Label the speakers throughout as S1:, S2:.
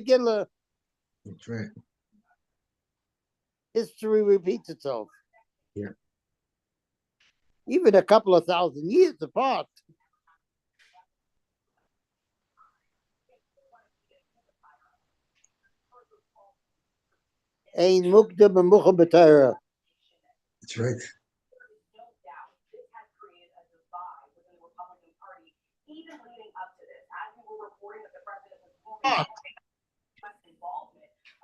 S1: Megillah.
S2: That's right.
S1: History repeats itself.
S2: Yeah.
S1: Even a couple of thousand years apart. Ein mukdam b'mucha b'Torah.
S2: That's right.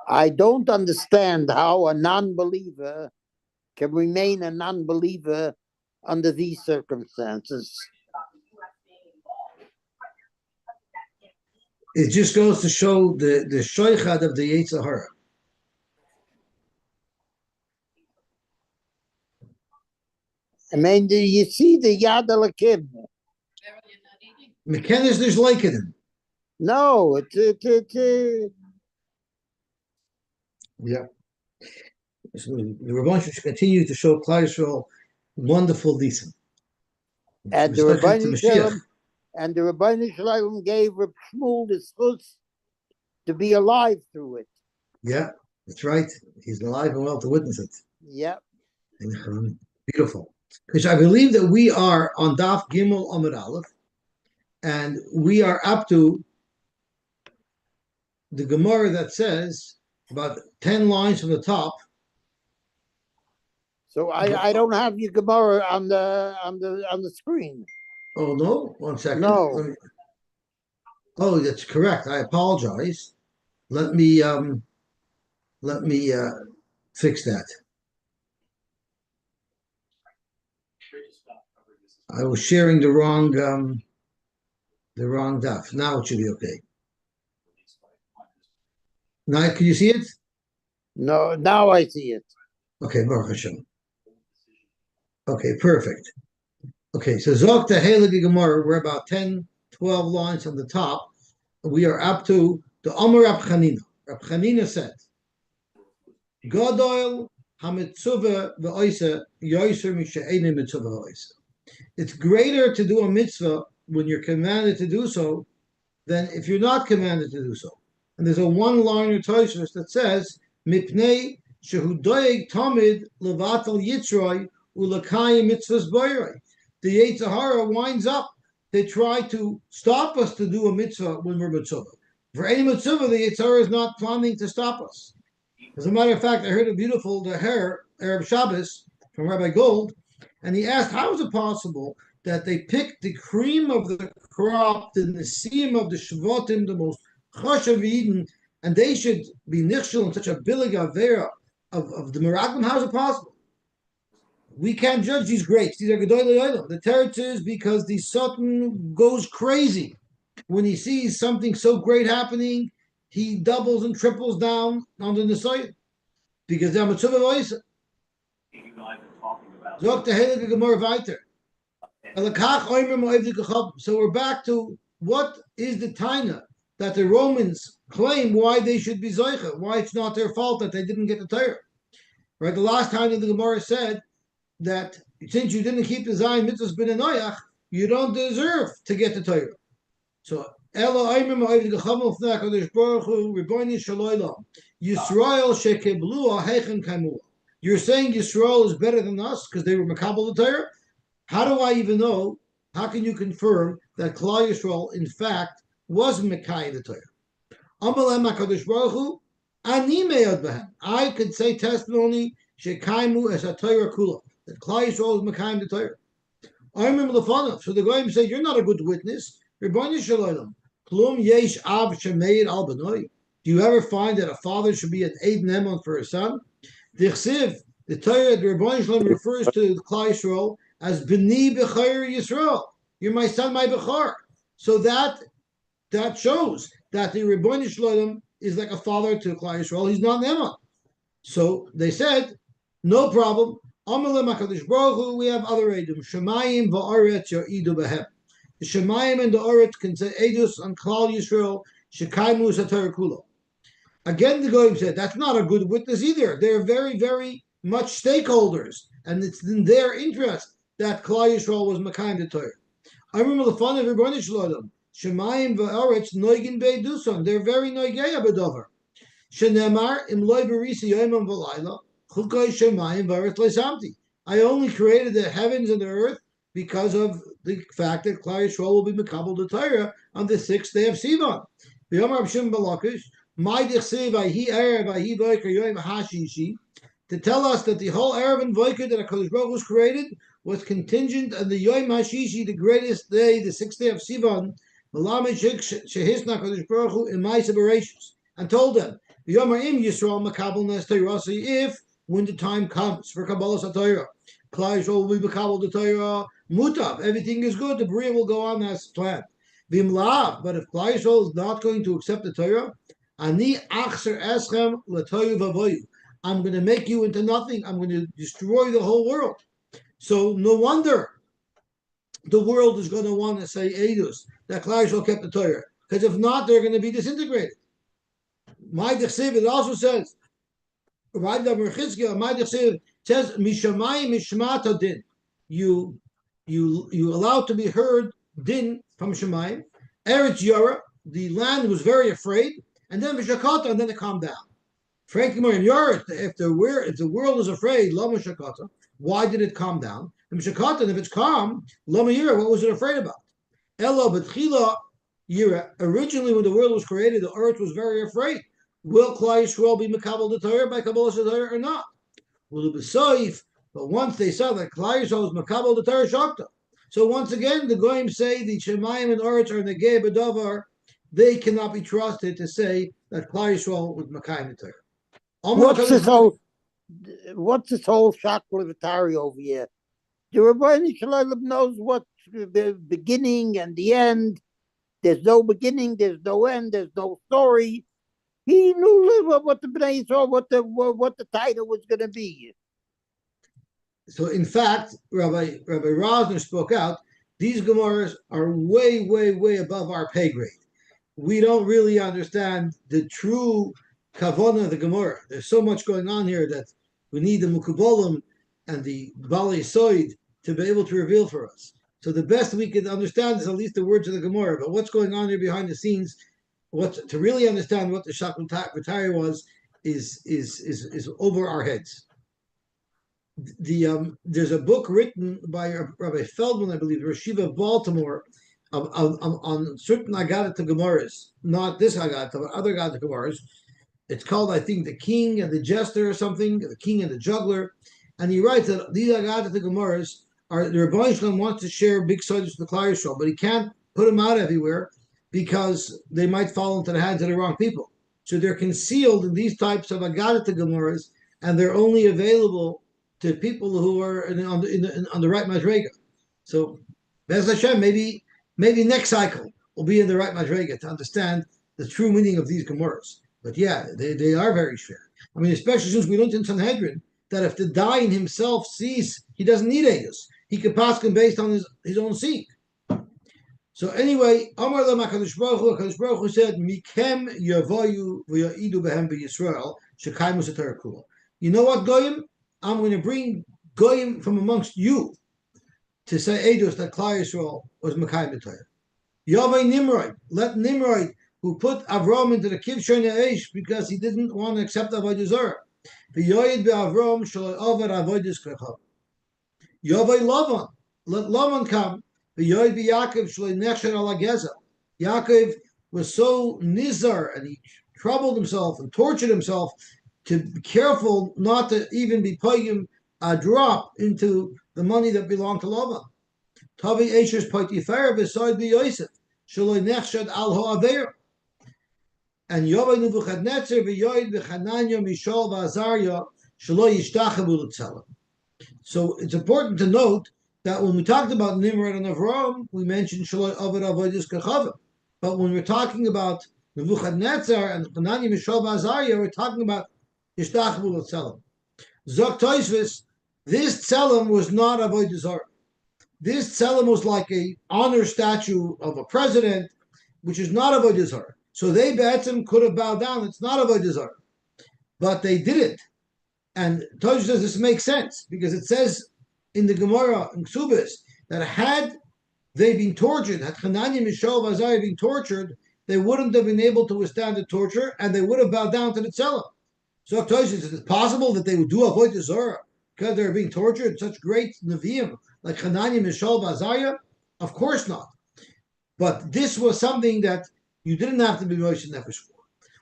S1: I don't understand how a non-believer can remain a non-believer under these circumstances.
S2: It just goes to show the shoichad of the Yetzer Hara.
S1: I mean, do you see the Yad Elokim?
S2: McKenna's there's like it.
S1: No,
S2: Yeah. So the Rebbeinu should continue to show Klal Yisrael wonderful decent.
S1: And the Rebbeinu Shalom gave Reb Shmuel the schus to be alive through it.
S2: Yeah, that's right. He's alive and well to witness it.
S1: Yeah.
S2: Beautiful. Because I believe that we are on Daf Gimel Amud Aleph, and we are up to the Gemara that says about 10 lines from the top.
S1: So I don't have your Gemara on the screen.
S2: Oh no! 1 second.
S1: No.
S2: Oh, that's correct. I apologize. Let me fix that. I was sharing the wrong daf. Now it should be okay. Now, can you see it?
S1: No, now I see it.
S2: Okay, Baruch Hashem. Okay, perfect. Okay, so Zok the Heilige Gemara, we're about 10, 12 lines on the top. We are up to the Amar Rab Chanina. Rab Chanina said, Gadol ha-mitzvah v'oisa yoser mishe'enim mitzvah v'oisa. It's greater to do a mitzvah when you're commanded to do so than if you're not commanded to do so. And there's a one-liner Tosfos that says, Mipnei shehu doeg tamid levatal yitzroi ulakayim mitzvahs boiroi. The Yetzer Hara winds up. They try to stop us to do a mitzvah when we're mitzvah. For any mitzvah, the Yetzer Hara is not planning to stop us. As a matter of fact, I heard a beautiful Arab Shabbos from Rabbi Gold, and he asked, how is it possible that they picked the cream of the crop, the Nisim of the Shvatim, the most Chashav Eden, and they should be nichshel in such a bilig avera of the Meraglim? How is it possible? We can't judge these grapes. These are Gedolei Olam. The teretz is because the Satan goes crazy. When he sees something so great happening, he doubles and triples down on the Nisayim. Because they're Mitzvah V'oisa. Zok the Heilige Gemara weiter. So we're back to what is the taina that the Romans claim why they should be Zoicha, why it's not their fault that they didn't get the Torah. Right? The last time the Gemara said that since you didn't keep the Zayin Mitzvahs Ben Noach, you don't deserve to get the Torah. So Yisrael shekeblu heichen kaimua. You're saying Yisrael is better than us because they were makabel the Torah? How do I even know? How can you confirm that Klal Yisrael, in fact, was Mekai the Torah? Amalem HaKadosh Baruch Hu, ani me'od b'hem. I could say testimony shekaimu es ha-Torah kula, that Klal Yisrael is Mekai the Torah. I remember the fun of. So the Goyim said, you're not a good witness. Rebbeinu Shalom. Klum yesh av shemeir al benoi. Do you ever find that a father should be an Eid Nemon for a son? Dichsiv, the Torah, the Rebbeinu Shalom refers to Klal Yisrael as B'ni B'chayr Yisrael. You're my son, my B'char. So that shows that the Rebbeinu Shalom is like a father to Klal Yisrael. He's not Nemon. So they said, no problem. Amalem HaKadosh Baruch Hu, we have other Edom. Shemayim va'aretz ya'idu b'hem. The Shemayim and the Aretz can say Edus on Klal Yisrael, Shekaimu Satar Kulo. Again, the Goyim said, that's not a good witness either. They're very, very much stakeholders, and it's in their interest that Klal Yisrael was Makayim the Torah. I remember the fun of Rebbeinu Shalom. Shemayim va'aretz noigin beiduson. They're very noigeya bedover. Shenemar im loy berisi yoimam v'layla chukoi shemayim va'aretz leisamti. I only created the heavens and the earth because of the fact that Klal Yisrael will be mekabel the Torah on the 6th day of Sivan. V'yomar Hashem balakish my dichsev v'hi erev v'hi v'oker yoim hashishi, to tell us that the whole Erev and Voiker that HaKadosh Baruch Hu was created was contingent on the Yom HaShishi, the greatest day, the 6th day of Sivan, and told them, if, when the time comes for Kabbalah Satayra, Klal Yisrael will be Kabbalah the Torah, Mutav, everything is good, the Bria will go on as planned. But if Klal Yisrael is not going to accept the Torah, Ani achser eschem l'toyu v'avoyu, I'm going to make you into nothing. I'm going to destroy the whole world. So no wonder the world is going to want to say Eidus, that Klal Yisrael kept the Torah. Because if not, they're going to be disintegrated. My Dechsev, it also says, my Dechsev says, Mishamayim Mishmata Din. You allow to be heard Din from Shemayim. Eretz Yara, the land was very afraid, and then Vishakata, and then it calmed down. Frankly, if the world is afraid, Lama Shakata, why did it calm down? And Shakata, if it's calm, Lama Yira, what was it afraid about? Ella Betchila Yira, originally when the world was created, the earth was very afraid. Will Klal Yisrael be Mekabel the Torah by Kabbalah Torah or not? Will it be safe? But once they saw that Klal Yisrael was Mekabel the Torah Shakta. So once again, the Goyim say the Shemayim and Eretz are Negei B'Davar. They cannot be trusted to say that Klal Yisrael was Mekayim the Torah.
S1: What's this whole shaklivatari over here? The Rebbeinu Shalom knows what's the beginning and the end. There's no beginning, there's no end, there's no story. He knew what the Bnei Yisrael, what the title was going to be.
S2: So in fact, Rabbi Rosner spoke out, these Gemaras are way, way, way above our pay grade. We don't really understand the true Kavona of the Gemara. There's so much going on here that we need the Mukubolim and the Bali Soid to be able to reveal for us. So the best we can understand is at least the words of the Gemara. But what's going on here behind the scenes, to really understand what the Shakul Vatari was, is over our heads. There's a book written by Rabbi Feldman, I believe, the Rashiva of Baltimore, on certain Agadah Gemaras, not this Agadah, but other Agadah Gemaras. It's called, I think, The King and the Jester or something, The King and the Juggler. And he writes that these Agadah Gemaras are, the Rebbeinu Shalom wants to share big soldiers with the Klal Yisrael, but he can't put them out everywhere because they might fall into the hands of the wrong people. So they're concealed in these types of Agadah Gemaras, and they're only available to people who are on the right Madrega. So, Bez Hashem, maybe next cycle will be in the right Madrega to understand the true meaning of these Gemaras. But yeah, they are very fair. I mean, especially since we learned in Sanhedrin that if the Dayan himself sees, he doesn't need Eidos. He could pass him based on his own seed. So anyway, Amar Lam HaKadosh Baruch Hu said, Mikem Yavoyu V'Ya'idu Behem B'Yisrael Shekaimu Satar Kula. You know what, Goyim? I'm going to bring Goyim from amongst you to say Eidos that Klal Yisrael was Mekayim B'Torah. Yavai Nimrod, let Nimrod, who put Avram into the Kivshon Eish because he didn't want to accept Avodah Zara. V'yoyed be'Avram shaloi over Avodas Kechav. Yovei Lavan, let Lavan come. V'yoyed be'Yaakov shaloi nechsher ala Gezel. Yaakov was so nizar and he troubled himself and tortured himself to be careful not to even be paying a drop into the money that belonged to Lavan. Tavi Eisher's Potiphar beside Yosy shaloi nechshed al ha'aver. And Yovei Nebuchadnezzar v'yoyed v'Chananya Mishal v'Azariah shelo yishtachavu l'tzelem. So it's important to note that when we talked about Nimrod and Avram, we mentioned shelo avad avodas kechavim. But when we're talking about Nebuchadnezzar and Chananya Mishal v'Azariah, we're talking about yishtachavu l'tzelem. Zok Tosfos, this tzelem was not avodas zara. This tzelem was like a honor statue of a president, which is not avodas zara. So they Be'etzim could have bowed down. It's not Avodah Zara. But they didn't. And Tosfos says this makes sense because it says in the Gemara in Ksubis that had they've been tortured. Had Hananiah, Mishael, and Azariah been tortured, they wouldn't have been able to withstand the torture, and they would have bowed down to the Tzelem. So is it possible that they would do Avoda Zara because they're being tortured? Such great Nevi'im like Hananiah, Mishael, and Azariah? Of course not. But this was something that you didn't have to be Moshe Nefesh for,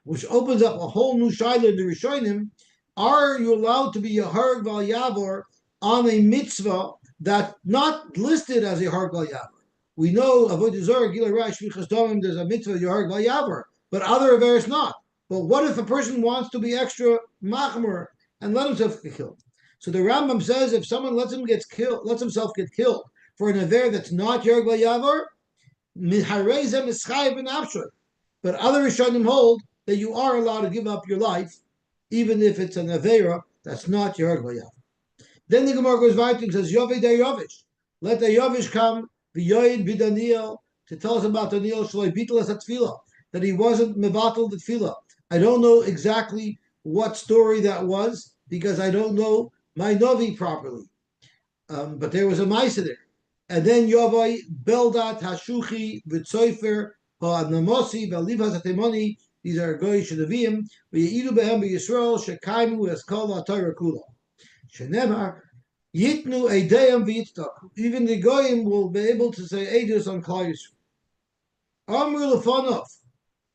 S2: which opens up a whole new shaila in the Rishonim. Are you allowed to be a Harg Val Yavor on a mitzvah that's not listed as a Harg Val Yavor? We know Avodah Zarah, Gila Rash, Shvichas Damim, there's a mitzvah Harg Val Yavor, but other Averis not. But what if a person wants to be extra machmer and let himself get killed? So the Rambam says if someone lets himself get killed for an Aver that's not Harg Val Yavor, but other Rishonim hold that you are allowed to give up your life, even if it's an Avera that's not your Harg. Then the Gemara goes weiter and says, Yovei de Yovish. Let the Yovish come, V'yoyin B'Daniel, to tell us about Daniel Shaloi B'Tlas at Tefillah, that he wasn't Mevatel the Tefillah. I don't know exactly what story that was, because I don't know my Novi properly. But there was a Maisa there. And then Yovai, Beldat, Hashuchi, V'Tzoifer, Ha'adnamosi, V'Aliv HaZatemoni, these are Goyish Nevi'im, V'Yidu Behem B'Yisrael, Shekaimu Eskol HaTorah Kula. Shenemar, Yitnu Eideim V'Yitztak. Even the Goyim will be able to say Eidus on Klal Yisrael. Amr Lefanov,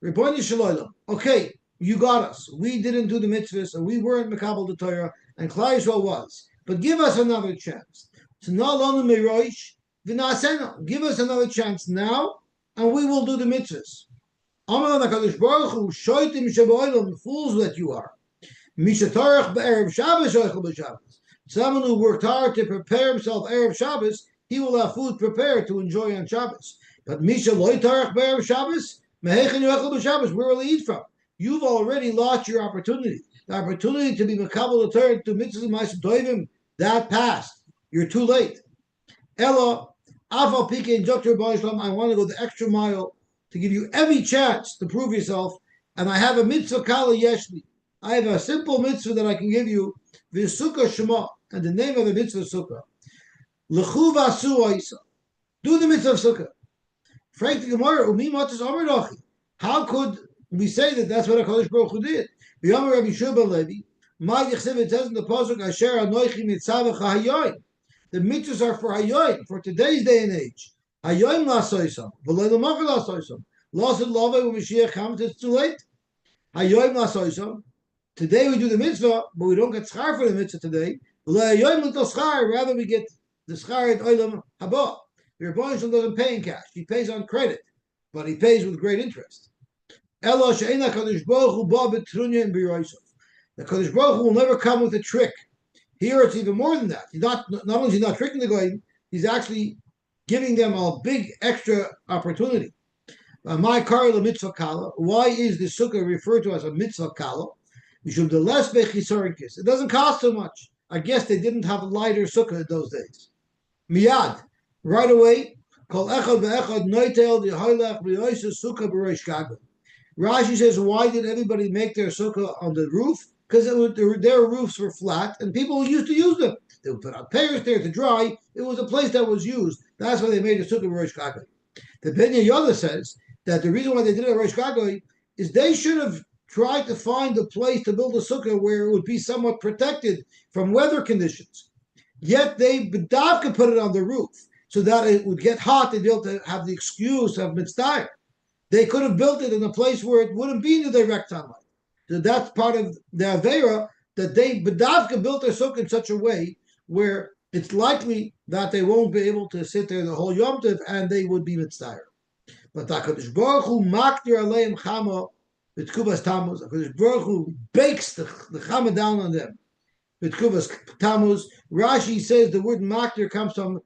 S2: Rebbeinu Shalom. Okay, you got us. We didn't do the mitzvahs, and we weren't Mekabel the Torah, and Klal Yisrael was. But give us another chance. So now Lonu Meirosh, V'Nasena. Give us another chance now, and we will do the mitzvahs. Amar HaKadosh Baruch Hu, Shoitim Sheboilam, fools that you are. Mishatarach be'erev Shabbos oichel b'Shabbos. Someone who worked hard to prepare himself erev Shabbos, he will have food prepared to enjoy on Shabbos. But Misha loy tarach be'erev Shabbos, mehechen yochel b'Shabbos. Where will he eat from? You've already lost your opportunity. The opportunity to be mekabel the Torah to mitzvahs ma'asim tovim, that passed. You're too late. Ella afal pikein Dr. Baruch, I want to go the extra mile to give you every chance to prove yourself, and I have a mitzvah kala yeshli. I have a simple mitzvah that I can give you, v'sukkah shema, and the name of the mitzvah sukkah. L'chu v'asu ha'isa. Do the mitzvah of sukkah. Frank the Gemara, umi matas amar. How could we say that that's what HaKadosh Baruch Hu did? V'yamar Rabbi Shua Levi, ma yichsev, it says in the pasuk, asher anoichi mitzavach hayoyin. The mitzvahs are for hayoyin, for today's day and age. Hayoyin la'soisam, v'loi l'machar la'soisam. Lost it love when Mashiach comes, it's too late. Hayoyin la'soisam. Today we do the mitzvah, but we don't get schar for the mitzvah today. Rather we get the schar at olam haba. The Rebbeinu doesn't pay in cash; he pays on credit, but he pays with great interest. The Kadosh Baruch Hu will never come with a trick. Here it's even more than that. He's not only is he not tricking the goyim, he's actually giving them a big extra opportunity. My karla mitzvah kala. Why is the sukkah referred to as a mitzvah kala? It doesn't cost so much. I guess they didn't have a lighter sukkah in those days. Miyad, right away. Rashi says, why did everybody make their sukkah on the roof? Because their roofs were flat, and people used to use them. They would put out payers there to dry. It was a place that was used. That's why they made a sukkah b'Rosh Gagoi. The Ben Yoda says that the reason why they did it at Rosh Gagoi is they should have tried to find a place to build a sukkah where it would be somewhat protected from weather conditions. Yet they bedavka put it on the roof so that it would get hot and be able to have the excuse of mitzvah. They could have built it in a place where it wouldn't be in the direct sunlight. So that's part of the Avera, that they bedavka built their sukkah in such a way where it's likely that they won't be able to sit there the whole Yom Tov and they would be mitzvah. But HaKadosh Baruch Hu maktir aleim chama with Kubas Tammuz. HaKadosh Baruch Hu bakes the chama down on them with Kubas Tammuz. Rashi says the word maktir comes from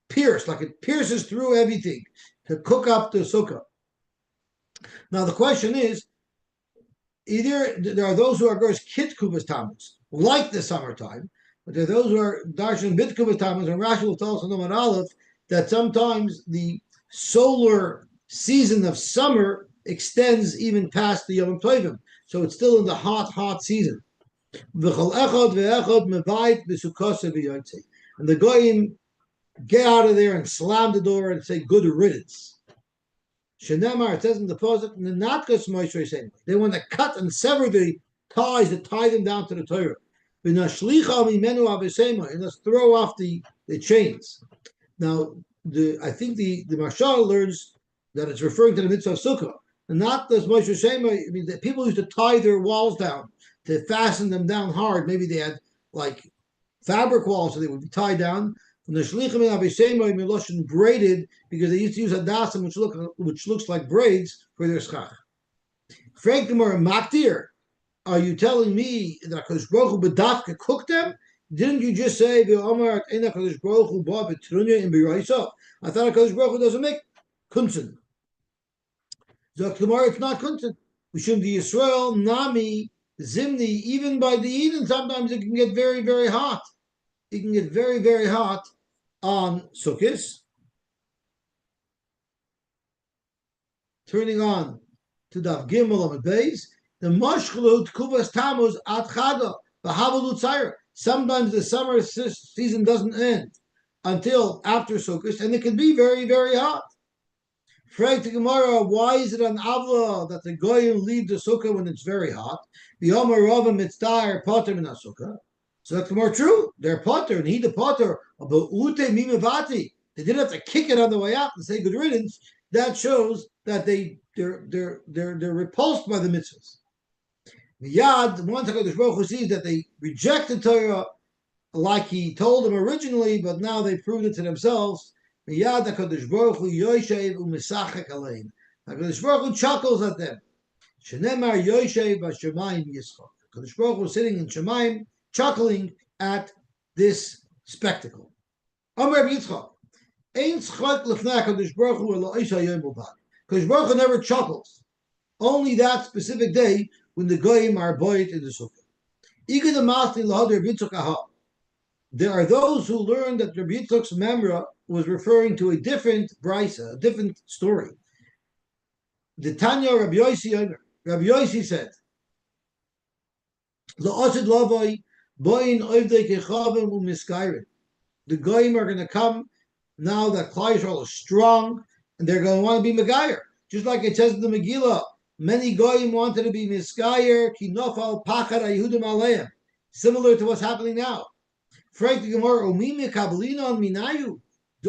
S2: pierce, like it pierces through everything to cook up the sukkah. Now the question is, either there are those who are goes kit Kubas Tammuz, like the summertime, but there are those who are darshan bit Kubas Tammuz, and Rashi will tell us in Noman Aleph that sometimes the solar season of summer extends even past the Yom Tovim, so it's still in the hot season. And the goyim get out of there and slam the door and say good riddance. Shenemar, it says in the pasuk, they want to cut and sever the ties that tie them down to the Torah. And let's throw off the chains. Now, I think the Mashal learns that it's referring to the mitzvah of Sukkah. And not as Moshe Shema, I mean, the people used to tie their walls down, to fasten them down hard. Maybe they had like fabric walls, so they would be tied down. From the Shlichim and Avishema, Miloshin braided, because they used to use Hadassah, which looks like braids, for their schach. Frank Gemara, Maktir, are you telling me that HaKadosh Baruch Hu B'dafka cooked them? Didn't you just say, V'omar Ein HaKadosh Baruch Hu Ba B'trunya in B'Yraisa? I thought HaKadosh Baruch Hu doesn't make kunzen. Zok Gemara, it's not kunzen. Mishum the Yisrael, Nami, Zimni, even by the Eden, sometimes it can get very, very hot. It can get very, very hot on Sukkot. Turning on to Daf Gimel on the base, the Mashchlut Kuvas Tammuz at Chada, the Havalut Tzayra. Sometimes the summer season doesn't end until after Sukkot, and it can be very, very hot. Frag the Gemara, why is it an avla that the goyim leave the sukkah when it's very hot? The Omer Ravim Mitzdair Potter Min HaSukkah. So that's more true. They're potter, and he the potter about ute mimavati. They didn't have to kick it on the way out and say good riddance. That shows that they're repulsed by the mitzvahs. Miyad, once HaKadosh Baruch Hu sees that they rejected Torah like he told them originally, but now they proved it to themselves. Miyad HaKadosh Baruch Hu yoshev u'misachek aleim. HaKadosh Baruch Hu chuckles at them. Shenemar yoshev b'shamayim yischok. HaKadosh Baruch Hu sitting in Shemayim, chuckling at this spectacle. Amar Yitzchak, Ein tzchak l'fnei HaKadosh Baruch Hu elo Isha Yom Ubad. HaKadosh Baruch Hu never chuckles. Only that specific day when the goyim are boyed in the sukkah. Igad Amasli l'had Rabbi Yitzchak aha. There are those who learn that Rabbi Yitzchak's memra was referring to a different brisa, a different story. The Tanya Rabbi Yosy said, La'osid lavoi boyin oivdei kechavim u'miskairim. The goyim are going to come now that Klal Yisrael is strong, and they're going to want to be Megayer. Just like it says in the Megillah, many goyim wanted to be Miskayer, ki nofal pachad Yehudim aleim. Similar to what's happening now. Frank the Gemara, Omi mekabelina on minayu.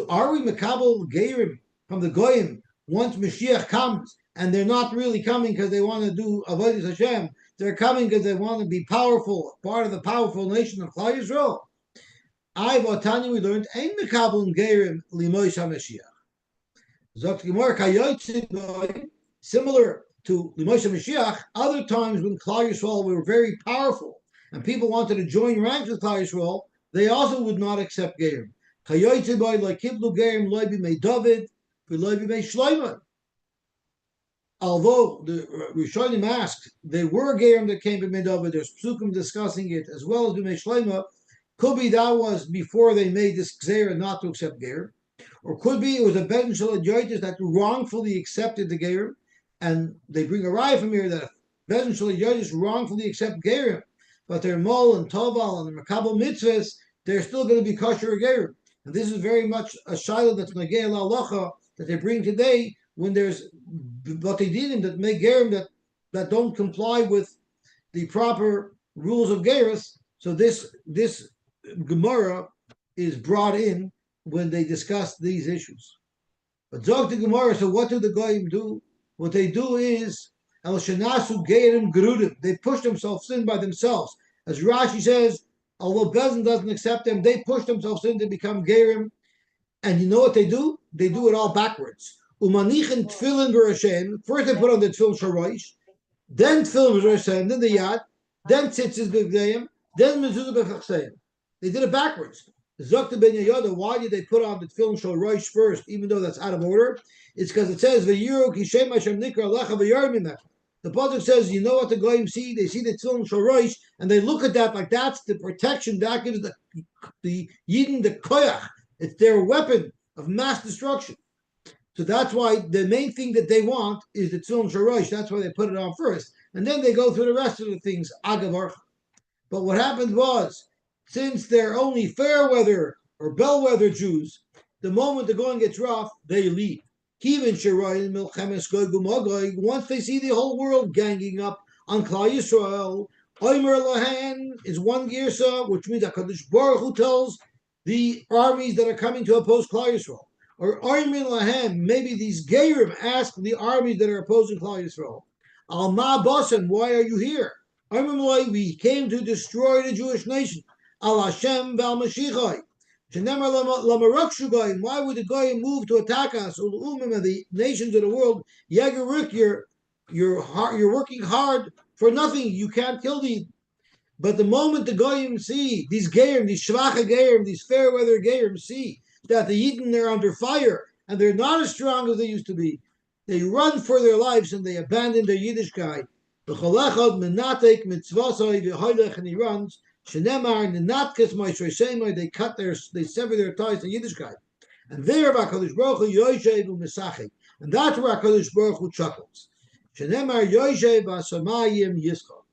S2: Are we mekabel geirim from the goyim once Mashiach comes, and they're not really coming because they want to do Avoda Hashem? They're coming because they want to be powerful, part of the powerful nation of Klal Yisrael. We learned Ein mekabel geirim limosh HaMashiach. Zok Gemara kayotzi, similar to limosh HaMashiach. Other times when Klal Yisrael were very powerful and people wanted to join ranks with Klal Yisrael, they also would not accept Gerim. Although the Rishonim asked, they were Gerim that came to David. There's Psukim discussing it as well as B'mei Shlomo. Could be that was before they made this Gzeira not to accept Gerim, or could be it was a Ben Shalad Yoitis that wrongfully accepted the Gerim, and they bring a raya from here that Ben Shalad Yoitis wrongfully accept Gerim, but they're Mol and Toval and the Makabel mitzvahs, they're still going to be kosher gerim. And this is very much a shiloh that's Nagei Halacha that they bring today when there's Batei that make gerim that don't comply with the proper rules of gerus. So this Gemara is brought in when they discuss these issues. But Zog the Gemara, so what do the goyim do? What they do is El Shanasu Geirim Gerudim. They push themselves in by themselves. As Rashi says, although Bezin doesn't accept them, they push themselves in to become Gerim. And you know what they do? They do it all backwards. Umanichin tefillin v'rashem. First they put on the tefillin shorosh, then tefillin v'rashem, then the yad, then tzitzis b'gdeim, then mezuzah b'chachseim. They did it backwards. Zokta ben Yehoda, why did they put on the tefillin shorosh first, even though that's out of order? It's because it says, V'yiru ki shem Hashem nikra alecha v'yar mimech. The pasuk says, you know what the goyim see? They see the tefillin shorosh, and they look at that like that's the protection. That gives the yidden the koyach. It's their weapon of mass destruction. So that's why the main thing that they want is the tefillin shorosh. That's why they put it on first, and then they go through the rest of the things agav archa. But what happened was, since they're only fair weather or bellwether Jews, the moment the going gets rough, they leave. Once they see the whole world ganging up on Klal Yisrael, Omer Lahan is one girsa, which means HaKadosh Baruch Hu tells the armies that are coming to oppose Klal Yisrael. Or Omer Lahan, maybe these Gerim ask the armies that are opposing Klal Yisrael, Al Ma Basan, why are you here? Omer Malay, we came to destroy the Jewish nation. Al Hashem Val Mashiachai. Why would the guy move to attack us? The nations of the world, you're working hard for nothing. You can't kill these. But the moment the goyim see these gerim, these shvacha gerim, these fair weather gerim see that the Yidden are under fire and they're not as strong as they used to be, they run for their lives and they abandon their Yiddishkeit. And he runs. Shenemar nenatkes moishrei they sever their ties to Yiddishkeit, and there HaKadosh Baruch Hu yoshev u'mesachik, and that's where HaKadosh Baruch Hu chuckles. Shenemar yoshev v'asamayim yischak.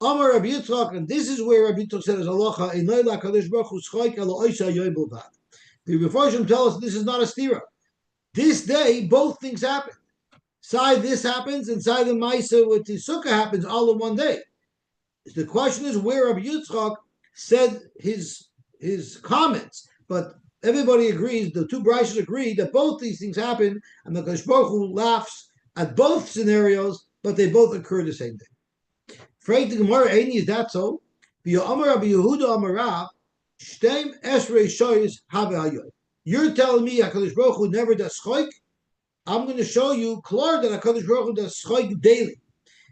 S2: Amar Rabbi Yitzchak, and this is where Rabbi Yitzchak said as halacha, Einay HaKadosh Baruch Hu schayk elo oisa yoy bulvad. The Mefarshim tell us this is not a stira. This day, both things happen. Side this happens, and side the Maisa with the Sukkah happens all in one day. The question is where Rabbi Yitzchak said his comments, but everybody agrees, the two Brishos agree that both these things happen, and the Kadosh Baruch Hu laughs at both scenarios, but they both occur the same day. Freit the Gemara, is that so? You're telling me HaKadosh Baruch Hu never does schoik? I'm going to show you clear that HaKadosh Baruch Hu does schoik daily.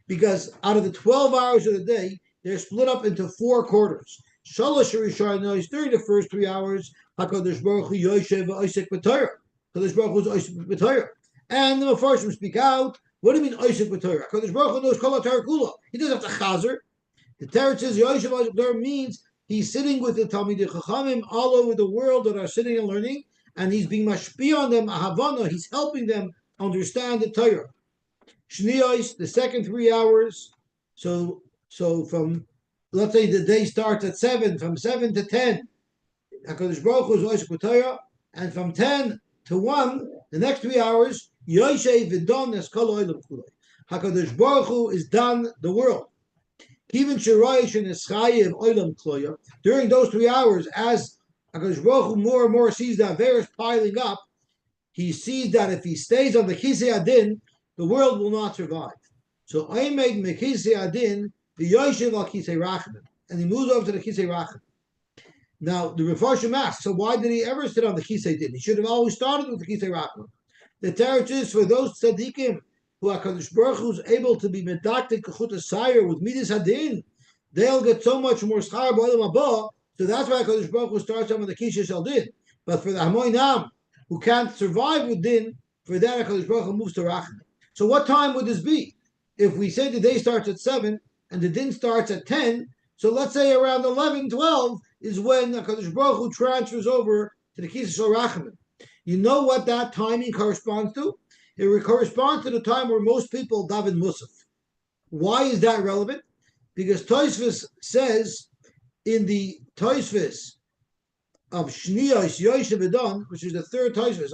S2: Because out of the 12 hours of the day, they're split up into 4 quarters. Shalosh Rishonos, during the first 3 hours, HaKadosh Baruch Hu Yoshev Oisek B'Torah. HaKadosh Baruch Hu is Oisek B'Torah. And the Mefarshim speak out, what do you mean Oisek B'Torah? HaKadosh Baruch Hu knows Kol HaTorah Kula. He doesn't have to chazer. The Torah says Yoshev Oisek B'Torah means he's sitting with the Talmidei Chachamim all over the world that are sitting and learning, and he's being mashpi on them, Ahavana, he's helping them understand the Torah. Shniyos, the second 3 hours, so from, let's say the day starts at 7, from 7 to 10, HaKadosh Baruch Hu is Oisek B'Torah, and from 10 to 1, the next 3 hours, Yoshev v'don es kol olam kulei. HaKadosh Baruch Hu is done the world. Even Shirayish and Eschayev olam kloya, during those 3 hours, as HaKadosh Baruch Hu more and more sees the Averos piling up, he sees that if he stays on the Kisei Adin, the world will not survive. So I made Mekisei Adin the Yoshev al Kisei Rachman, and he moves over to the Kisei Rachman. Now the Mefarshim asks, so why did he ever sit on the Kisei Adin? He should have always started with the Kisei Rachman. The Torah is for those tzaddikim who HaKadosh Baruch Hu is able to be medaktik kechut asayir with midas Adin, they'll get so much more schar b'olam haba. So that's why HaKadosh Baruch Hu starts them with the Kisei Shel Din. But for the Hamoinam who can't survive with Din, for that HaKadosh Baruch Hu moves to Rachman. So what time would this be? If we say the day starts at 7 and the din starts at 10, so let's say around 11, 12 is when HaKadosh Baruch Hu transfers over to the Kisei Shel Rachamim. You know what that timing corresponds to? It corresponds to the time where most people daven Musaf. Why is that relevant? Because Tosfos says in the Tosfos of Shniyos Yoshev Edon, which is the third Tosfos,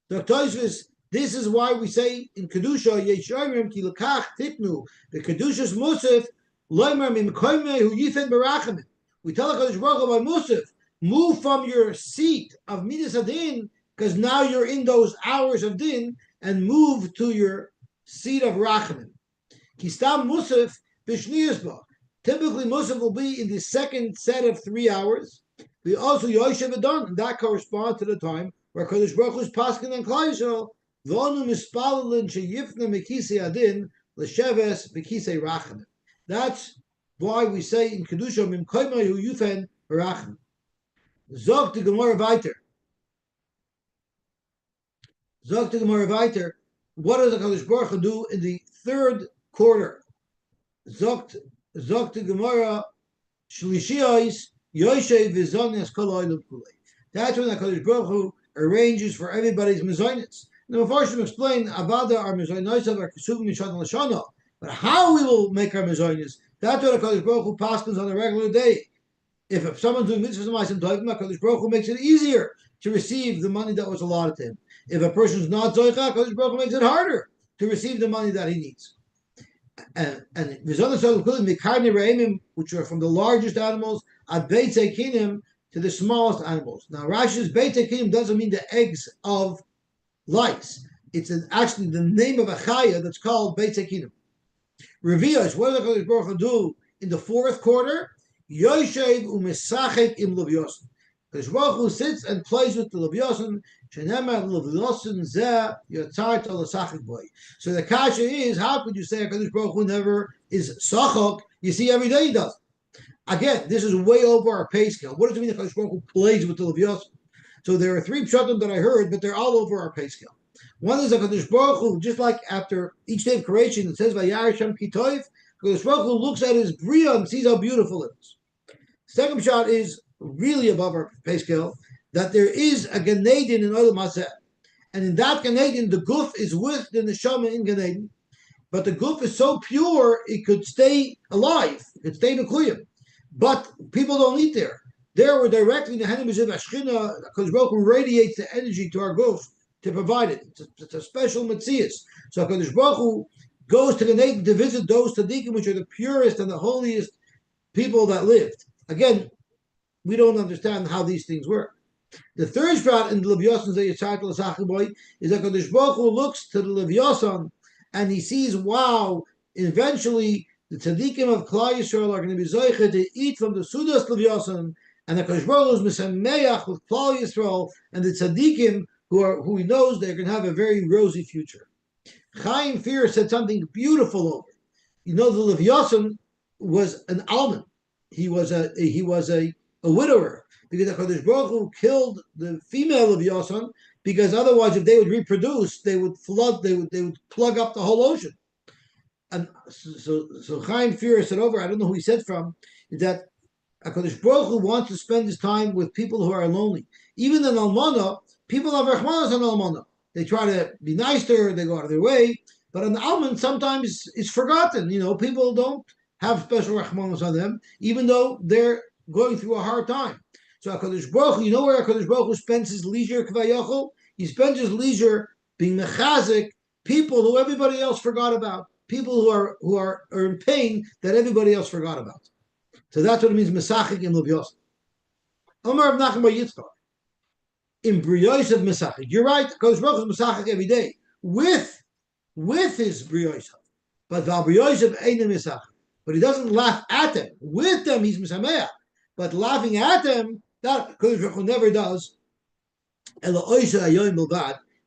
S2: the Tosfos, this is why we say in Kedusha, Yeshayim ki lekach tiknu, the Kedushas Musaf, loimer mim koimei hu yifen berachamim. We tell HaKadosh Baruch Hu by Musaf, move from your seat of Midas Adin, because now you're in those hours of Din, and move to your seat of Rachamim. Kistam Musaf b'shniyasba. Typically, Musaf will be in the second set of 3 hours. We also Yoshev Adon, and that corresponds to the time where Kadosh Baruch Hu is paskin and Klal Yisrael. V'onu mispalelin sheyifna mekisei adin l'sheves mekisei rachamim. That's why we say in Kedusha mim koimei hu yufen rachamim. Zog to Gemara weiter. Zog to Gemara weiter. What does the Kadosh Baruch Hu do in the third quarter? Zog to Gemara Shlishiyos Yoshev v'zonias kol olam kulei. That's when the Kadosh Baruch Hu arranges for everybody's mezainis. The Mefarshim explain Avoda our mezainis are kesuvim mishana l'shana. But how we will make our mezainis, that's what the Kadosh Baruch Hu paskins on a regular day. If someone's doing mitzvahs and ma'asim tovim, HaKadosh Baruch Hu makes it easier to receive the money that was allotted to him. If a person's not Zoicha, Kodesh Baruch Hu makes it harder to receive the money that he needs. And there's other sort of Mikarni Re'emim, which are from the largest animals, at Beit Zekinim to the smallest animals. Now Rashi's Beit Zekinim doesn't mean the eggs of lice. It's actually the name of a chaya that's called Beit Zekinim. Revios, what does the Baruch Hu do in the fourth quarter? Yosy u'misachek im Levyosan. Because Baruch Hu sits and plays with the Levyosan. Shenemar Levyosan zeh yotzar to l'sachek boy. So the kasha is, how could you say Hakadosh Baruch Hu never is sachok? You see, every day he does. Again, this is way over our pay scale. What does it mean that Hakadosh Baruch Hu plays with the Levyosan? So there are three pshatim that I heard, but they're all over our pay scale. One is Hakadosh Baruch Hu, just like after each day of creation, it says Vayar Hashem ki tov. Hakadosh Baruch Hu looks at his bria and sees how beautiful it is. Second shot is really above our pay scale, that there is a Gan Eden in Olam Hazeh. And in that Gan Eden, the guf is with the neshama in Gan Eden. But the guf is so pure, it could stay alive. It could stay Mekuyim. But people don't eat there. There we're directly in the Hanim B'Ziv Ashchina, because Baruch Hu radiates the energy to our guf to provide it. It's a special Metzias. So HaKadosh Baruch Hu goes to Gan Eden to visit those tzaddikim, which are the purest and the holiest people that lived. Again, we don't understand how these things work. The third shot in the Levyosan Zayachar L'Sachiboy is that Kadosh Baruch Hu looks to the Levyosan and he sees, wow, eventually the tzaddikim of Klal Yisrael are going to be zoiche to eat from the Sudas Levyosan, and the Kadosh Baruch Hu is misameach with Klal Yisrael and the tzaddikim who he knows they're going to have a very rosy future. Chaim Fear said something beautiful over it. You know, the Levyosan was an almond. He was a widower, because the Kodesh Baruch Hu killed the female of Yosan, because otherwise, if they would reproduce, they would flood. They would plug up the whole ocean. And so Chaim Fear said over. I don't know who he said from. Is that Kodesh Baruch Hu wants to spend his time with people who are lonely. Even in Almana, people have rachmanos on Almana. They try to be nice to her. They go out of their way. But an almond sometimes it's forgotten. You know, people don't have special rachmanos on them, even though they're going through a hard time. So HaKadosh Baruch Hu, you know where HaKadosh Baruch Hu spends his leisure, Kvayochel? He spends his leisure being mechazik, people who everybody else forgot about, people who are in pain that everybody else forgot about. So that's what it means, Mesachik im Levyosan. Omar of Nachman Bar Yitzchak, in Briyos of Mesachik. You're right, HaKadosh Baruch Hu is Mesachik every day, with his Briyos. But the Briyos of Einem Mesachik. But he doesn't laugh at them. With them, he's Mesameach. But laughing at them, that Kodesh Baruch Hu never does. That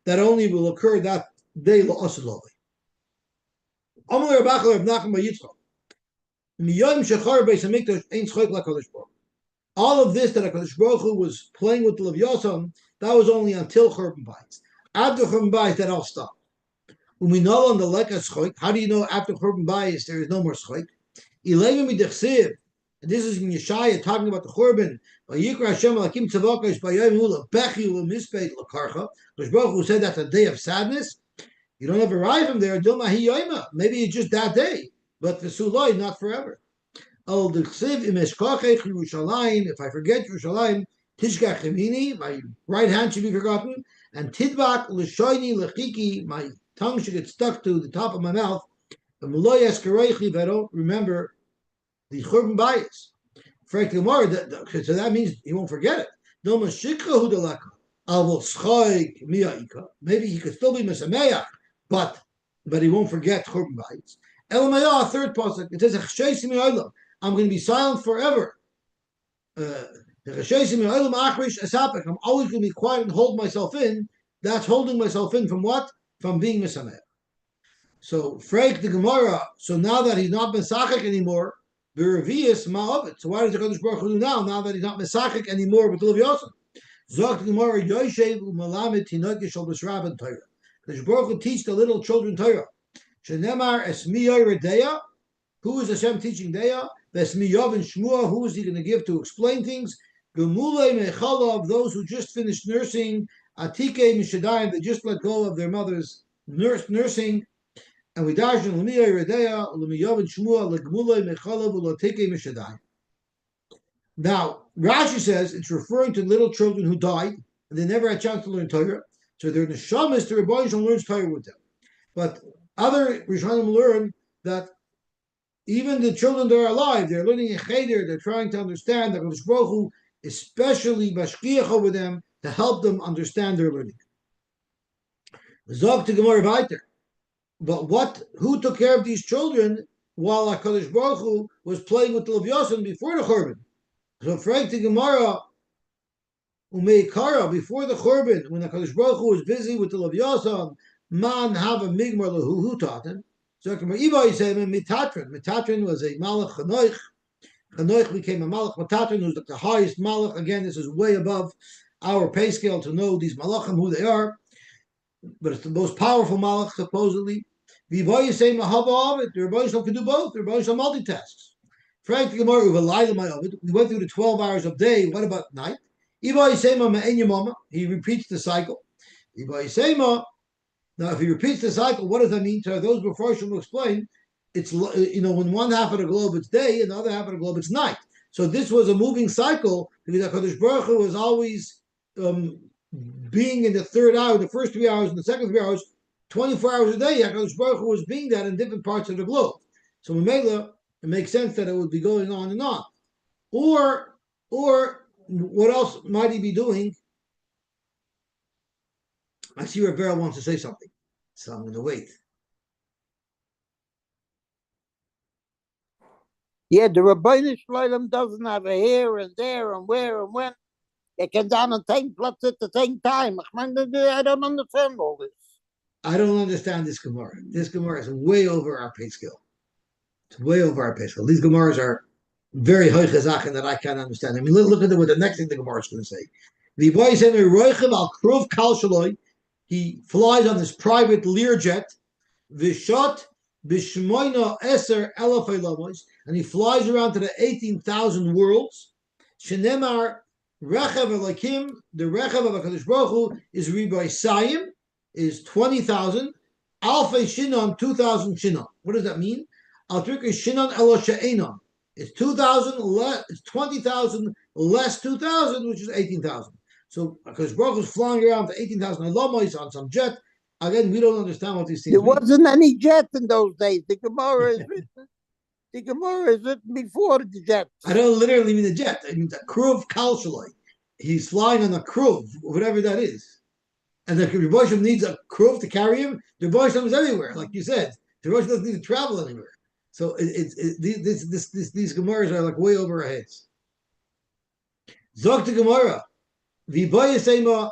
S2: only will occur that day. All of this that HaKadosh Baruch Hu was playing with the Levyosan, that was only until Churban Bayis. After Churban Bayis, that all stopped. When we know on the Lekha Schoik, how do you know after Churban Bayis there is no more Schoik? And this is in Yeshaya talking about the Churban. Baruch Hu said that's a day of sadness. You don't ever arrive from there. Maybe it's just that day, but the Suloi, not forever. If I forget Yerushalayim, Tishkach Yemini, my right hand should be forgotten, and Tidbak L'shoini L'chiki, my tongue should get stuck to the top of my mouth. If I don't remember the Churban Bayis. So that means he won't forget it. Maybe he could still be Mesameach, but he won't forget Churban Bayis. Elamaya, third pasuk, it says, I'm going to be silent forever. I'm always going to be quiet and hold myself in. That's holding myself in from what? From being Mesameach. So, Freik the Gemara, so now that he's not Mesachik anymore, B'Revius Ma'ovet. So why does the Kodesh Baruch Hu do now that he's not Mesachik anymore with the Levyosan? Zok the Gemara, Yoshev u'Malamed Tinok Yishol B'Shraben Torah. Kodesh Baruch Hu teach the little children Torah. Shenemar Esmiyoy Redeya. Who is Hashem teaching Deya? Vesmiyov and Shmua. Who is he going to give to explain things? Gemulei Mechalav, those who just finished nursing. Atike Mishadayim, they just let go of their mother's nursing. And we darshan l'miyay redeya l'miyavin shmua l'gmulay mechalav u'latike mishadai. Now Rashi says it's referring to little children who died, and they never had a chance to learn Torah. So their neshamas, the Rebbeinu Shalom learns Torah with them. But other Rishonim learn that even the children that are alive, they're learning in Cheder, they're trying to understand that Kodesh Baruch Hu especially mashkiach over them to help them understand their learning. Zog to Gemara weiter. But who took care of these children while HaKadosh Baruch Hu was playing with the Levyasan before the Churban? So Frank to Gemara, Umeikara, before the Churban, when HaKadosh Baruch Hu was busy with the Levyasan, man have a migmar lahu, who taught him? So Iba said Mitatron. Mitatron was a Malach Chanoich. Chanoich became a Malach. Mitatron was the highest Malach. Again, this is way above our pay scale to know these Malachim, who they are. But it's the most powerful Malach, supposedly. The Rebbe say Mahava of it. The Rebbe can do both. The Rebbe multitasks. Frank Gemara we went through the 12 hours of day. What about night? He repeats the cycle. Now, if he repeats the cycle, what does that mean? To those before will explain. It's when one half of the globe it's day, and the other half of the globe it's night. So this was a moving cycle because HaKadosh Baruch Hu was always being in the third hour, the first 3 hours, and the second 3 hours, 24 hours a day. HaKadosh Baruch Hu was being that in different parts of the globe. So Mamela, it makes sense that it would be going on and on. Or what else might he be doing? I see Rivera wants to say something, so I'm going to wait.
S1: Yeah, the Rabbeinu Shalom doesn't have a here and there and where and when. It can down on 10 plots at the same time. I don't understand all this.
S2: I don't understand this Gemara. This Gemara is way over our pay scale. It's way over our pay scale. These Gemaras are very high chazachen that I can't understand. I mean, look at what the next thing the Gemara is going to say. The boy said, al kal shaloi. He flies on this private Learjet, Vishot Bishmoina Eser Elef Elamos, and he flies around to the 18,000 worlds. Shenemar Rechav Elakim, the Rechav of HaKadosh Baruch Hu is Riboy Sayim, is 20,000. Alfei Shinon, 2,000 Shinon. What does that mean? Altrika Shinon Elo She'enon. It's 2,000 less, it's 20,000 less 2,000, which is 18,000. So, because Baruch is flying around to 18,000 Elamos on some jet. Again, we don't understand what these things
S1: There
S2: mean.
S1: wasn't any jet in those days. The Gemara is written before the jet.
S2: I don't literally mean the jet. I mean the Kruv Kalshaloi. He's flying on a Kruv, whatever that is. And the Rebbe Shem needs a Kruv to carry him. The Rebbe Shem is everywhere, like you said. The Rebbe Shem doesn't need to travel anywhere. So these Gemaras are like way over our heads. Zok to Gemara. V'boya Seima.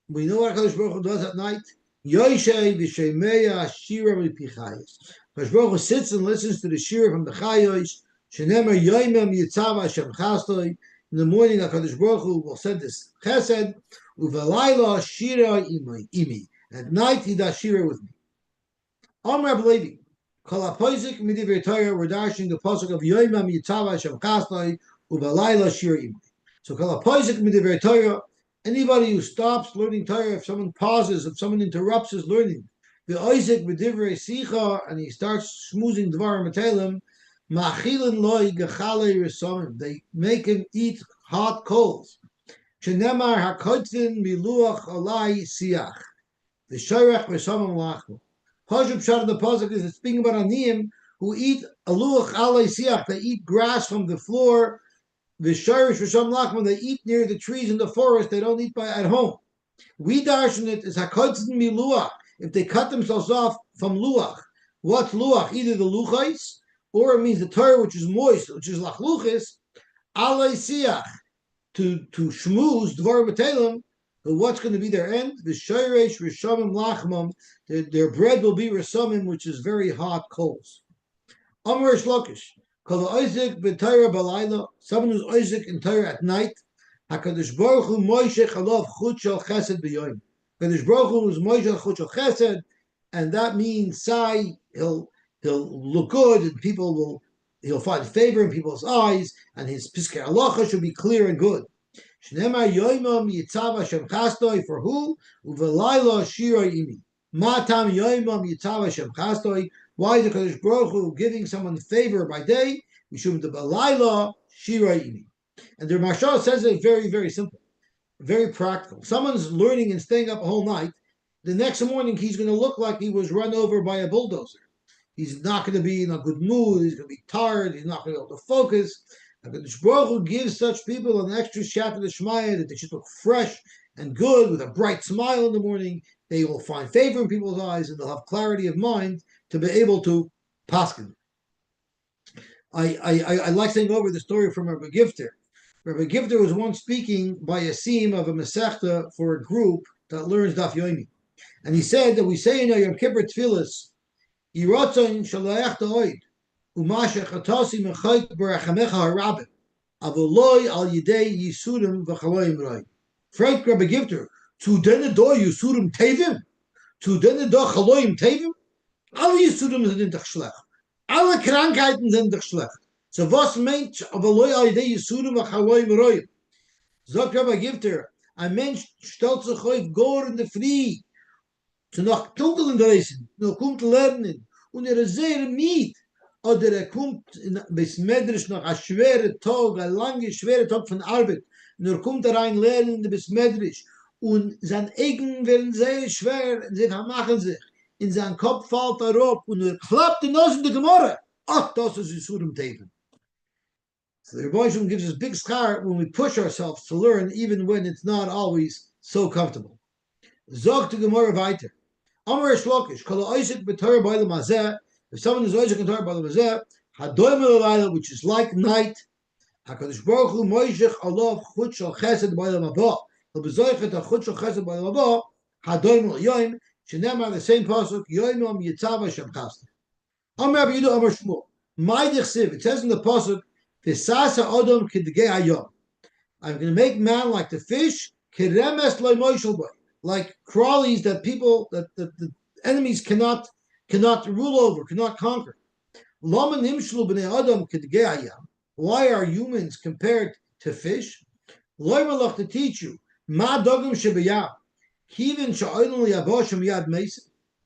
S2: We know what HaKadosh Baruch Hu does at night. Yosy v'shemeya shira v'pichayis. HaKadosh Baruch Hu sits and listens to the shira from the Chayos. Shenemer yoymem yitzav Hashem chastoi. In the morning, HaKadosh Baruch Hu will send this chesed. Uvelayla shira imi. At night, he does shira with me. Amar Levi. Kol hapozik midivrei Torah. We're dashing the pasuk of yoymem yitzav Hashem chastoi. Uvelayla shira imi. So kol hapozik midivrei Torah. Anybody who stops learning Torah, if someone pauses, if someone interrupts his learning, the Isaac b'divrei sicha, and he starts schmoozing dvarim matelim, ma'achilin loy gechale resomim. They make him eat hot coals. Shenemar hakotzin miluach alai siach. The shorech resomim lachmo. Hashub shad the pasuk is speaking about aniyim who eat aluach alai siach. They eat grass from the floor. The shirish for some lachman, they eat near the trees in the forest. They don't eat at home. We darshan it as hakotzin miluach. If they cut themselves off from luach, what's luach? Either the luchais, or it means the Torah which is moist, which is lachluchis, alei siach, to shmooze dvar b'telim. But what's going to be their end? The shirish rishamim lachmam. Their bread will be rishamim, which is very hot coals. Amar shlokish. Isaac b'Torah b'layla, someone who's Isaac in Torah at night. Hakadosh Baruch Hu Moshe chalav chut shel chesed b'yoyim. Hakadosh Baruch Hu is Moshe chut shel chesed, and that means sai. He'll look good, and he'll find favor in people's eyes, and his piskei halacha should be clear and good. Shneimar yoymam yitzav Hashem chastoi, for who? Uvelayla shira imi. Matam yoymam yitzav Hashem chastoi. Why is the Kadosh Baruch Hu giving someone favor by day? We should the Balayla Shira Imi. And the Mashal says it very, very simple. very practical. Someone's learning and staying up a whole night. The next morning, he's going to look like he was run over by a bulldozer. He's not going to be in a good mood. He's going to be tired. He's not going to be able to focus. HaKadosh Baruch Hu gives such people an extra shot of the Shmaya that they should look fresh and good with a bright smile in the morning. They will find favor in people's eyes and they'll have clarity of mind to be able to paskin. I like saying over the story from Rabbi Gifter. Rabbi Gifter was once speaking by a seam of a Masechta for a group that learns Daf Yomi. And he said that we say in our Yom Kippur Tfilis, Yiratzon shalayach da'oid, u'masha chatasi mechayt b'rachamecha harabim, avoloi al yidei yisurim v'chaloyim roi. Frank Rabbi Gifter, zu dene do yisurim tevim? Zu dene do chaloyim tevim? Alle yisurim sind doch schlecht. Alle Krankheiten sind doch schlecht. So was meint avoloi al yidei yisurim v'chaloyim roi? Sagt Rabbi Gifter, ein Mensch stellt sich auf Gor in der Früh, zu noch dunkeln Dreisen, noch kommt lernen, und ist sehr miet, oder kommt bis Medrisch noch ein schwerer Tag, ein langer, schwerer Tag von Arbeit, und kommt rein lernen bis Medrisch, und sein Augen werden sehr schwer, und sie vermachen sich, in sein Kopf fällt ab, und klappt die Nase in die Gemorre. Ach, das ist Yisurim Teven. So the Rebbe gives us big schar when we push ourselves to learn, even when it's not always so comfortable. Zog to Gemara weiter. Amar Shlokish, Kol Isaac b'Torah by the Mazeh. If someone is Isaac in Torah by the Mazeh, Hadoim Elayla, which is like night. Hakadosh Baruch Hu Moishech Alav Chut Shal Chesed by the Mabah. The Bezoichet Chut Shal Chesed by the Mabah. Hadoim Elayim. Shenemar the same pasuk. Yoimam Yitzava Shem Chasna. Amar Rabbi Yehuda Amar Shmuel. Ma'idich Siv. It says in the pasuk, V'sasa Adam K'degei Hayom. I'm going to make man like the fish. Kiremes Lo Moishel Boy. Like crawlies that people that the enemies cannot rule over, cannot conquer. Why are humans compared to fish? To teach you.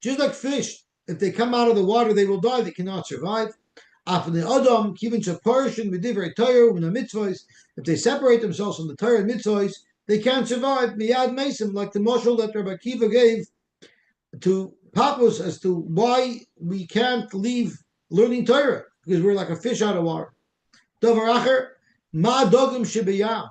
S2: Just like fish, if they come out of the water, they will die, they cannot survive. If they separate themselves from the Torah and mitzvahs, they can't survive miyad mesim, like the mashal that Rabbi Akiva gave to Papas as to why we can't leave learning Torah, because we're like a fish out of water. Davar acher, ma dogim shebeyam,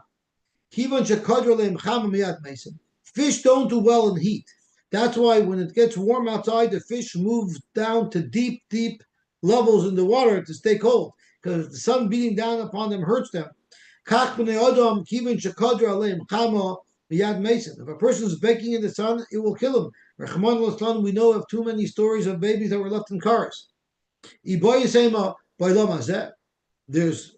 S2: kivan shekadra leim chama miyad mesim. Fish don't do well in heat. That's why when it gets warm outside, the fish move down to deep levels in the water to stay cold, because the sun beating down upon them hurts them. If a person is baking in the sun, it will kill him. We know of too many stories of babies that were left in cars. There's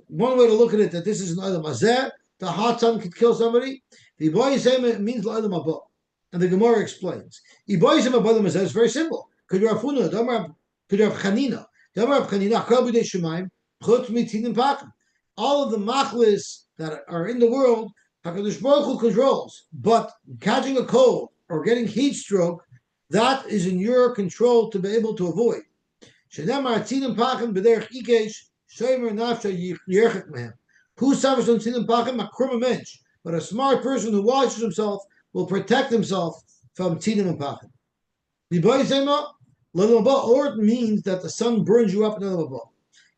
S2: one way to look at it, that this is an adam hazeh. The hot sun could kill somebody. The it means l'adam haba. And the Gemara explains. It's very simple. Could you have chanina? All of the machlis that are in the world, HaKadosh Baruch Hu controls. But catching a cold or getting heat stroke, that is in your control to be able to avoid. Who suffers from tzidin pachim? A krumah mensch. But a smart person who watches himself will protect himself from tzidin pachim. Or it means that the sun burns you up in the Lava.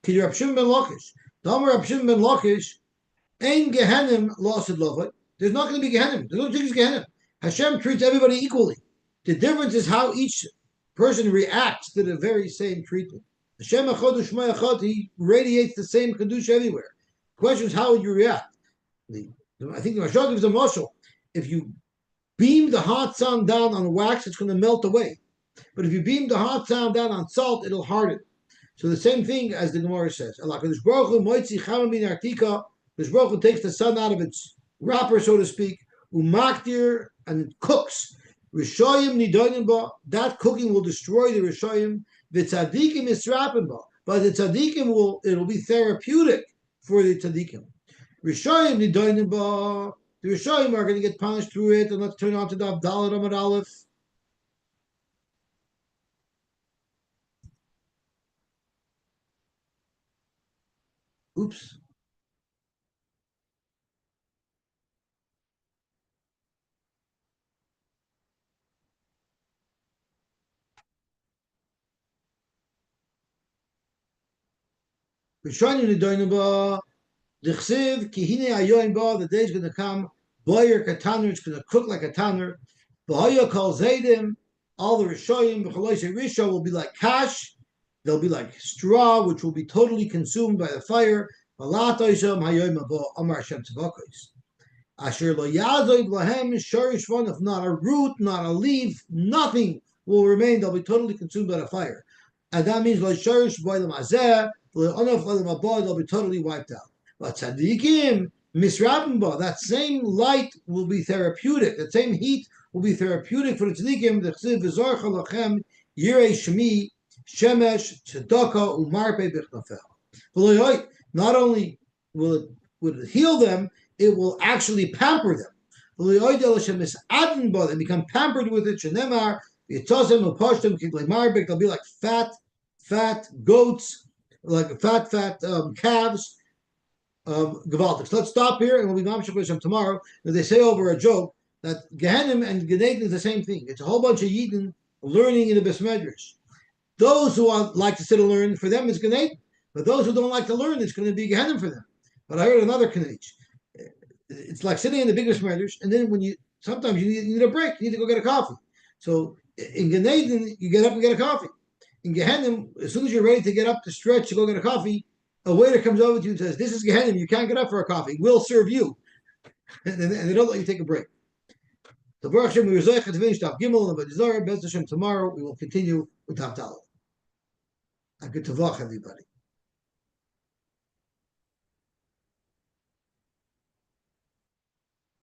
S2: Kid Rab Shimon ben Lakish. Damar Rab Shimon ben Lakish, Ein Gehenim lost love. There's not going to be Gehenim. There's no thing as Gehenim. Hashem treats everybody equally. The difference is how each person reacts to the very same treatment. Hashem Echad U'Shmai Echad, He radiates the same Kedusha everywhere. The question is, how would you react? I think the Mashal gives a mashal. If you beam the hot sun down on wax, it's going to melt away. But if you beam the hot sun down on salt, it'll harden. So the same thing as the Gemara says. Kadosh Baruch Hu moitzi chama min artika. Kadosh Baruch Hu takes the sun out of its wrapper, so to speak, umaktir, and it cooks. Rishoyim nidonim ba. That cooking will destroy the rishoyim. V'tzadikim israpim ba. But the tzadikim it'll be therapeutic for the tzadikim. Rishoyim nidonim ba. The rishoyim are going to get punished through it. And let's turn on to the Abdallah Amar Aleph. Oops. The day is going to come. Boyer kataner, it's going to cook like a tanner. V'haya kol zaydim, all the rishoyim, v'choloisei risho will be like kash. They'll be like straw, which will be totally consumed by the fire. V'latoisham hayoyim abo amar Hashem tzavakos. Asher lo yazoid lahem shorish one, if not a root, not a leaf, nothing will remain. They'll be totally consumed by the fire. And that means lo shorish boilam azeh, l'onof boilam abo, they'll be totally wiped out. But tzadikim, misrabimba, that same light will be therapeutic. That same heat will be therapeutic for the tzadikim. The chsiv v'zorcha lachem yirei shemi shemesh tzedaka umarpe b'chnafel. Not only will it heal them, it will actually pamper them. They become pampered with it. They'll be like fat goats, like fat calves. Gewaltig. So let's stop here and we'll be mamshach tomorrow. They say over a joke that Gehenim and Gan Eden is the same thing. It's a whole bunch of Yidden learning in the Beis Medrash. Those who like to sit and learn, for them it's Gan Eden. But those who don't like to learn, it's going to be Gehenim for them. But I heard another Kanich. It's like sitting in the biggest Medrash, and then sometimes you need a break. You need to go get a coffee. So in Gan Eden, you get up and get a coffee. In Gehenim, as soon as you're ready to get up to stretch to go get a coffee, a waiter comes over to you and says, "This is Gehenim. You can't get up for a coffee. We'll serve you," and they don't let you take a break. So Baruch Hashem, we were to finish Daf Gimel and Zara. Bez Hashem, tomorrow we will continue with Daf Daled. A good tavach, everybody.